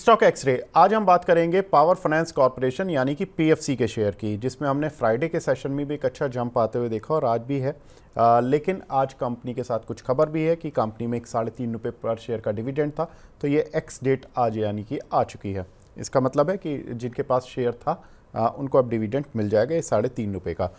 Stock x ray. आज हम बात करेंगे पावर फाइनेंस कॉरपोरेशन यानी कि पीएफसी के शेयर की, जिसमें हमने फ्राइडे के सेशन में भी एक अच्छा जंप आते हुए देखा और आज भी है। लेकिन आज कंपनी के साथ कुछ खबर भी है कि कंपनी में एक ₹3.5 पर शेयर का डिविडेंड था, तो ये एक्स डेट आज यानी कि आ चुकी है। इसका मतलब है कि जिनके पास शेयर था उनको अब डिविडेंड मिल जाएगा ये ₹3.5 का।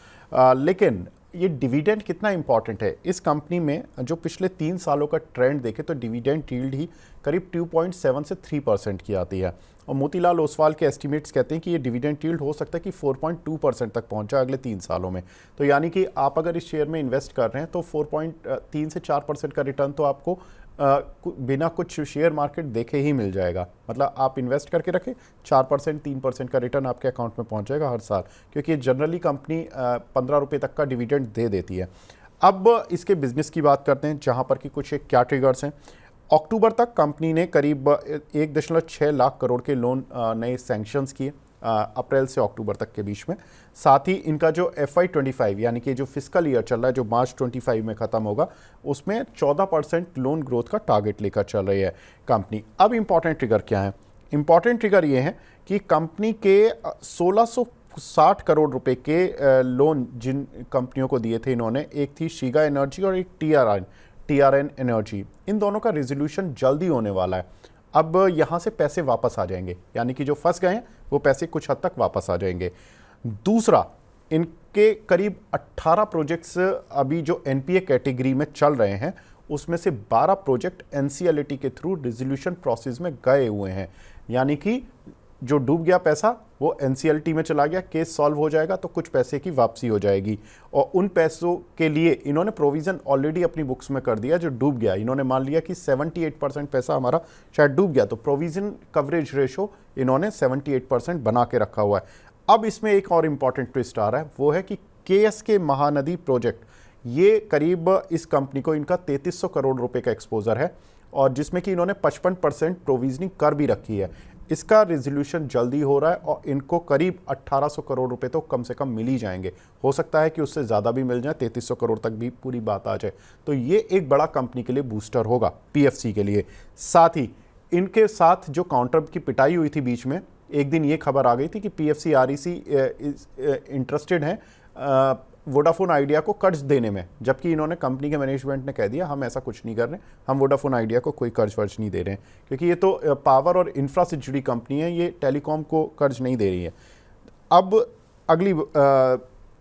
लेकिन ये डिविडेंड कितना इंपॉर्टेंट है इस कंपनी में, जो पिछले 3 सालों का ट्रेंड देखे तो डिविडेंड यील्ड ही करीब 2.7 से 3% की आती है। और मोतीलाल ओसवाल के एस्टिमेट्स कहते हैं कि ये डिविडेंड यील्ड हो सकता है कि 4.2% तक पहुंच जाए अगले 3 सालों में। तो यानी कि आप अगर इस शेयर में इन्वेस्ट कर रहे हैं तो 4.3 से 4% का रिटर्न तो आपको बिना कुछ शेयर मार्केट देखे ही मिल जाएगा। मतलब आप इन्वेस्ट करके रखें, 4% 3% का रिटर्न आपके अकाउंट में पहुंच जाएगा हर साल, क्योंकि जनरली कंपनी ₹15 तक का डिविडेंड दे देती है। अब इसके बिजनेस की बात करते हैं, जहां पर कि कुछ एक क्या ट्रिगर्स हैं। अक्टूबर तक कंपनी ने करीब 1.6 लाख करोड़ के लोन नए सैंक्शंस किए अप्रैल से अक्टूबर तक के बीच में। साथ ही इनका जो FY25 यानी कि जो फिस्कल ईयर चल रहा है, जो मार्च 25 में ख़त्म होगा, उसमें 14% लोन ग्रोथ का टारगेट लेकर चल रही है कंपनी। अब इम्पॉर्टेंट ट्रिगर क्या है? इम्पॉर्टेंट ट्रिगर ये है कि कंपनी के 1660 करोड़ रुपए के लोन जिन कंपनियों को दिए थे इन्होंने, एक थी शिगा एनर्जी और एक TRN एनर्जी, इन दोनों का रिजोल्यूशन जल्दी होने वाला है। अब यहाँ से पैसे वापस आ जाएंगे, यानी कि जो फंस गए हैं वो पैसे कुछ हद तक वापस आ जाएंगे। दूसरा, इनके करीब 18 प्रोजेक्ट्स अभी जो एनपीए कैटेगरी में चल रहे हैं, उसमें से 12 प्रोजेक्ट एनसीएलटी के थ्रू रिजोल्यूशन प्रोसेस में गए हुए हैं। यानी कि जो डूब गया पैसा वो एनसीएलटी में चला गया, केस सॉल्व हो जाएगा तो कुछ पैसे की वापसी हो जाएगी। और उन पैसों के लिए इन्होंने प्रोविज़न ऑलरेडी अपनी बुक्स में कर दिया। जो डूब गया, इन्होंने मान लिया कि 78% पैसा हमारा शायद डूब गया, तो प्रोविज़न कवरेज रेशो इन्होंने 78% बना के रखा हुआ है। अब इसमें एक और इम्पॉर्टेंट ट्विस्ट आ रहा है, वो है कि KSK महानदी प्रोजेक्ट, ये करीब इस कंपनी को इनका 3300 करोड़ रुपए का एक्सपोजर है, और जिसमें कि इन्होंने 55% प्रोविजनिंग कर भी रखी है। इसका रिजोल्यूशन जल्दी हो रहा है और इनको करीब 1800 करोड़ रुपए तो कम से कम मिल ही जाएंगे। हो सकता है कि उससे ज़्यादा भी मिल जाए, 3300 करोड़ तक भी पूरी बात आ जाए। तो ये एक बड़ा कंपनी के लिए बूस्टर होगा, पीएफसी के लिए। साथ ही इनके साथ जो काउंटर की पिटाई हुई थी बीच में, एक दिन ये खबर आ गई थी कि पीएफसी REC इंटरेस्टेड हैं वोडाफोन आइडिया को कर्ज देने में, जबकि इन्होंने कंपनी के मैनेजमेंट ने कह दिया हम ऐसा कुछ नहीं कर रहे, हम वोडाफोन आइडिया को कोई कर्ज वर्ज नहीं दे रहे हैं, क्योंकि ये तो पावर और इंफ्रा से जुड़ी कंपनी है, ये टेलीकॉम को कर्ज नहीं दे रही है। अब अगली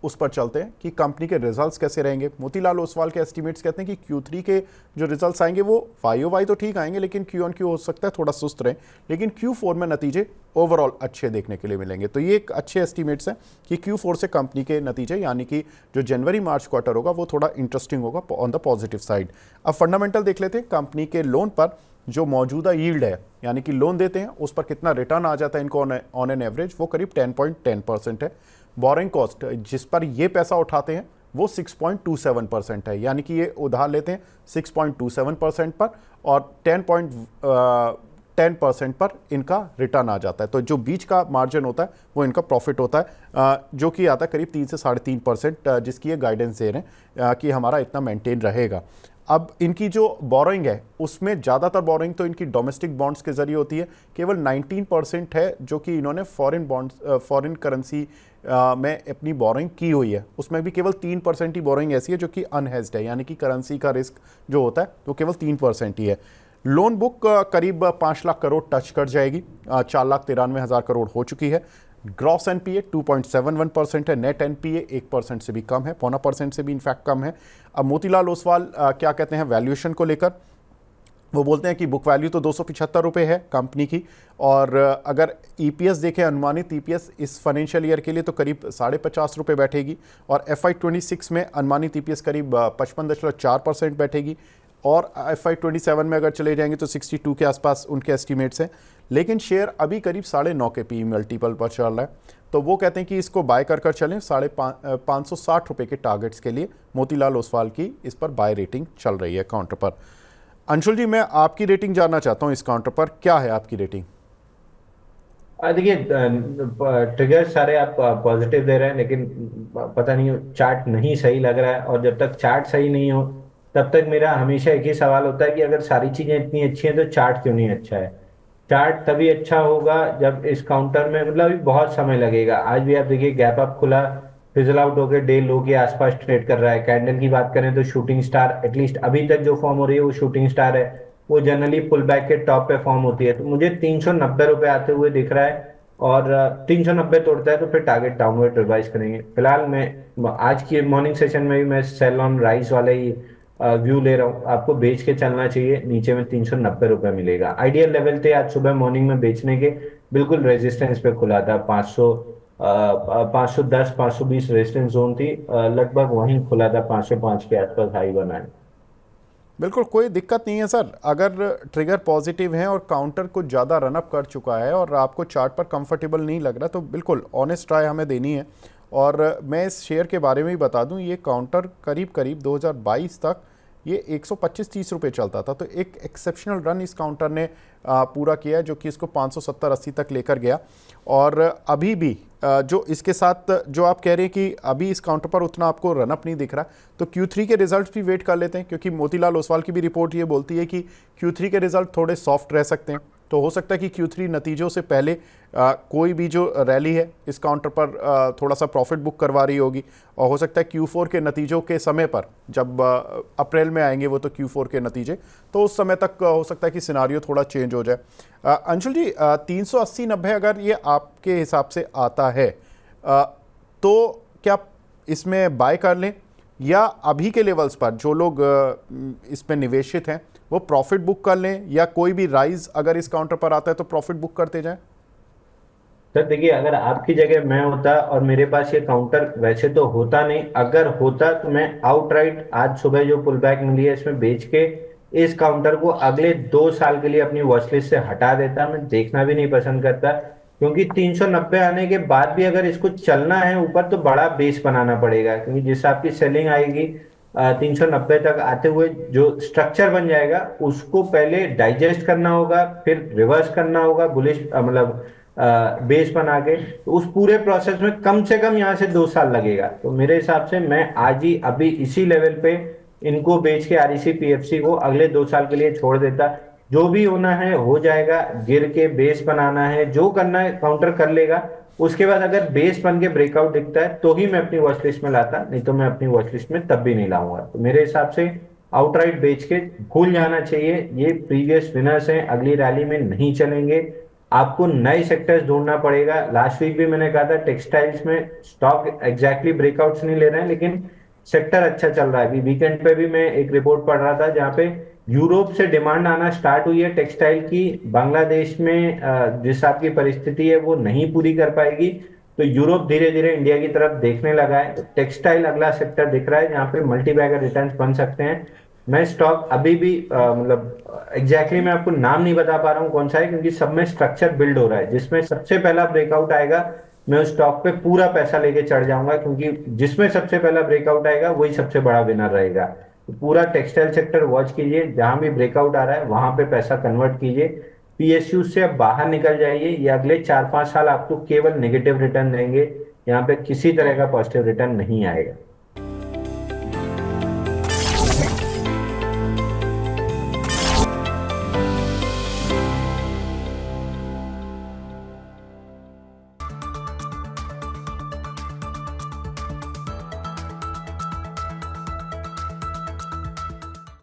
उस पर चलते हैं कि कंपनी के रिजल्ट्स कैसे रहेंगे। मोतीलाल ओसवाल के एस्टिमेट्स कहते हैं कि Q3 के जो रिजल्ट्स आएंगे वो YOY तो ठीक आएंगे, लेकिन Q-on-Q हो सकता है थोड़ा सुस्त रहे, लेकिन Q4 में नतीजे ओवरऑल अच्छे देखने के लिए मिलेंगे। तो ये एक अच्छे एस्टिमेट्स हैं कि Q4 से कंपनी के नतीजे, यानी कि जो जनवरी मार्च क्वार्टर होगा वो थोड़ा इंटरेस्टिंग होगा ऑन द पॉजिटिव साइड। अब फंडामेंटल देख लेते हैं। कंपनी के लोन पर जो मौजूदा यील्ड है, यानी कि लोन देते हैं उस पर कितना रिटर्न आ जाता है इनको ऑन एन एवरेज, वो करीब 10.10% है। बोरिंग कॉस्ट जिस पर ये पैसा उठाते हैं वो 6.27% है, यानी कि ये उधार लेते हैं 6.27% पर और 10% पर इनका रिटर्न आ जाता है। तो जो बीच का मार्जिन होता है वो इनका प्रॉफिट होता है, जो कि आता है करीब 3 से 3.5%, जिसकी ये गाइडेंस दे रहे हैं कि हमारा इतना मेंटेन रहेगा। अब इनकी जो बोरोइंग है उसमें ज़्यादातर बोरोइंग तो इनकी डोमेस्टिक बॉन्ड्स के जरिए होती है, केवल 19% है जो कि इन्होंने फॉरेन करेंसी में अपनी बोरोइंग की हुई है। उसमें भी केवल 3% ही बोरोइंग ऐसी है जो कि अनहेज्ड है, यानी कि करेंसी का रिस्क जो होता है वो केवल 3% ही है। लोन बुक करीब 5 लाख करोड़ टच कर जाएगी, 4,93,000 करोड़ हो चुकी है। ग्रॉस एनपीए 2.71% है, नेट एनपीए 1% से भी कम है, 0.25% से भी इनफैक्ट कम है। अब मोतीलाल ओसवाल क्या कहते हैं वैल्यूएशन को लेकर, वो बोलते हैं कि बुक वैल्यू तो 275 रुपये है कंपनी की, और अगर ईपीएस देखें, अनुमानित ईपीएस इस फाइनेंशियल ईयर के लिए तो करीब 50.5 रुपये बैठेगी, और FY26 में अनुमानित ईपीएस करीब 55.4% बैठेगी, और FY27 में अगर चले जाएंगे तो 62 के आसपास उनके एस्टिमेट्स हैं। लेकिन शेयर अभी करीब 9.5 के पी मल्टीपल पर चल रहा है, तो वो कहते हैं कि इसको बाय कर चलें 560 रुपये के टारगेट्स के लिए। मोतीलाल ओसवाल की इस पर बाय रेटिंग चल रही है काउंटर पर। अंशुल जी, मैं आपकी रेटिंग जानना चाहता हूं इस काउंटर पर, क्या है आपकी रेटिंग? देखिए, ट्रिगर सारे आप पॉजिटिव दे रहे हैं, लेकिन पता नहीं चार्ट नहीं सही लग रहा है। और जब तक चार्ट सही नहीं हो तब तक मेरा हमेशा एक ही सवाल होता है कि अगर सारी चीजें इतनी अच्छी हैं तो चार्ट क्यों नहीं अच्छा है। चार्ट तभी अच्छा होगा जब इस काउंटर में, मतलब अभी बहुत समय लगेगा। आज भी आप देखिए गैप अप खुला, फिजल आउट होकर डे लो के आसपास ट्रेड कर रहा है। कैंडल की बात करें तो शूटिंग स्टार, एटलीस्ट अभी तक जो फॉर्म हो रही है वो शूटिंग स्टार है। वो जनरली पुल बैक के टॉप पे फॉर्म होती है, तो मुझे 390 रुपये आते हुए दिख रहा है। और 390 तोड़ता है तो फिर टारगेट डाउनवर्ड रिवाइज करेंगे। फिलहाल मैं आज की मॉर्निंग सेशन में भी मैं सेल ऑन राइस वाला ही व्यू ले रहा हूँ। आपको बेच के चलना चाहिए, नीचे में 390 रुपये मिलेगा। आइडियल लेवल थे आज सुबह मॉर्निंग में बेचने के, बिल्कुल रेजिस्टेंस पे खुला था। 510 520 रेजिस्टेंस जोन थी, लगभग वहीं खुला था, 505 के आसपास हाई बना है। बिल्कुल कोई दिक्कत नहीं है सर, अगर ट्रिगर पॉजिटिव है और काउंटर कुछ ज़्यादा रनअप कर चुका है और आपको चार्ट पर कंफर्टेबल नहीं लग रहा, तो बिल्कुल ऑनेस्ट ट्राई हमें देनी है। और मैं इस शेयर के बारे में भी बता दूं, ये काउंटर करीब करीब 2022 तक ये 125-30 रुपये चलता था, तो एक एक्सेप्शनल रन इस काउंटर ने पूरा किया, जो कि इसको 570-80 तक लेकर गया। और अभी भी जो इसके साथ जो आप कह रहे हैं कि अभी इस काउंटर पर उतना आपको रनअप नहीं दिख रहा, तो Q3 के रिजल्ट्स भी वेट कर लेते हैं, क्योंकि मोतीलाल ओसवाल की भी रिपोर्ट ये बोलती है कि Q3 के रिजल्ट थोड़े सॉफ्ट रह सकते हैं। तो हो सकता है कि Q3 नतीजों से पहले कोई भी जो रैली है इस काउंटर पर थोड़ा सा प्रॉफिट बुक करवा रही होगी, और हो सकता है Q4 के नतीजों के समय पर, जब अप्रैल में आएंगे वो तो Q4 के नतीजे, तो उस समय तक हो सकता है कि सिनारियो थोड़ा चेंज हो जाए। अंशुल जी, 380-90 अगर ये आपके हिसाब से आता है तो क्या इसमें बाय कर लें, या अभी के लेवल्स पर जो लोग इसमें निवेशित हैं वो प्रॉफिट बुक कर लें, या कोई भी राइज अगर इस काउंटर पर आता है तो प्रॉफिट बुक करते जाएं? सर देखिए, अगर आपकी जगह मैं होता और मेरे पास ये काउंटर, वैसे तो होता नहीं, अगर होता तो मैं आउटराइट आज सुबह जो पुल बैक मिली है इसमें बेच के इस काउंटर को अगले 2 साल के लिए अपनी वॉच लिस्ट से हटा देता। मैं देखना भी नहीं पसंद करता, क्योंकि 390 आने के बाद भी अगर इसको चलना है ऊपर तो बड़ा बेस बनाना पड़ेगा, क्योंकि जिस आपकी सेलिंग आएगी 390 तक आते हुए जो स्ट्रक्चर बन जाएगा उसको पहले डाइजेस्ट करना होगा, फिर रिवर्स करना होगा बुलिश, मतलब बेस बना के। तो उस पूरे प्रोसेस में कम से कम यहाँ से 2 साल लगेगा। तो मेरे हिसाब से मैं आज ही अभी इसी लेवल पे इनको बेच के आरईसी पीएफसी को अगले 2 साल के लिए छोड़ देता। जो भी होना है हो जाएगा, गिर के बेस बनाना है, जो करना है काउंटर कर लेगा। उसके बाद अगर बेस बन के ब्रेकआउट दिखता है तो ही मैं अपनी वॉच लिस्ट में लाता, नहीं तो मैं अपनी वॉच लिस्ट में तब भी नहीं लाऊंगा। तो मेरे हिसाब से आउटराइट बेच के भूल जाना चाहिए। ये प्रीवियस विनर्स हैं, अगली रैली में नहीं चलेंगे। आपको नए सेक्टर्स ढूंढना पड़ेगा। लास्ट वीक भी मैंने कहा था टेक्सटाइल्स में स्टॉक एग्जैक्टली ब्रेकआउट्स नहीं ले रहे हैं, लेकिन सेक्टर अच्छा चल रहा है। अभी वीकेंड पे भी मैं एक रिपोर्ट पढ़ रहा था जहाँ पे यूरोप से डिमांड आना स्टार्ट हुई है टेक्सटाइल की। बांग्लादेश में जिस आपकी परिस्थिति है वो नहीं पूरी कर पाएगी, तो यूरोप धीरे धीरे इंडिया की तरफ देखने लगा है। तो टेक्सटाइल अगला सेक्टर दिख रहा है जहाँ पे मल्टी बैगर रिटर्न्स बन सकते हैं। मैं स्टॉक अभी भी मतलब एग्जैक्टली मैं आपको नाम नहीं बता पा रहा हूँ कौन सा है, क्योंकि सब में स्ट्रक्चर बिल्ड हो रहा है। जिसमें सबसे पहला ब्रेकआउट आएगा मैं उस स्टॉक पे पूरा पैसा लेके चढ़ जाऊंगा, क्योंकि जिसमें सबसे पहला ब्रेकआउट आएगा वही सबसे बड़ा विनर रहेगा। तो पूरा टेक्सटाइल सेक्टर वॉच कीजिए, जहां भी ब्रेकआउट आ रहा है वहां पे पैसा कन्वर्ट कीजिए। पीएसयू से अब बाहर निकल जाइए, ये अगले 4-5 साल आपको केवल नेगेटिव रिटर्न देंगे, यहाँ पे किसी तरह का पॉजिटिव रिटर्न नहीं आएगा।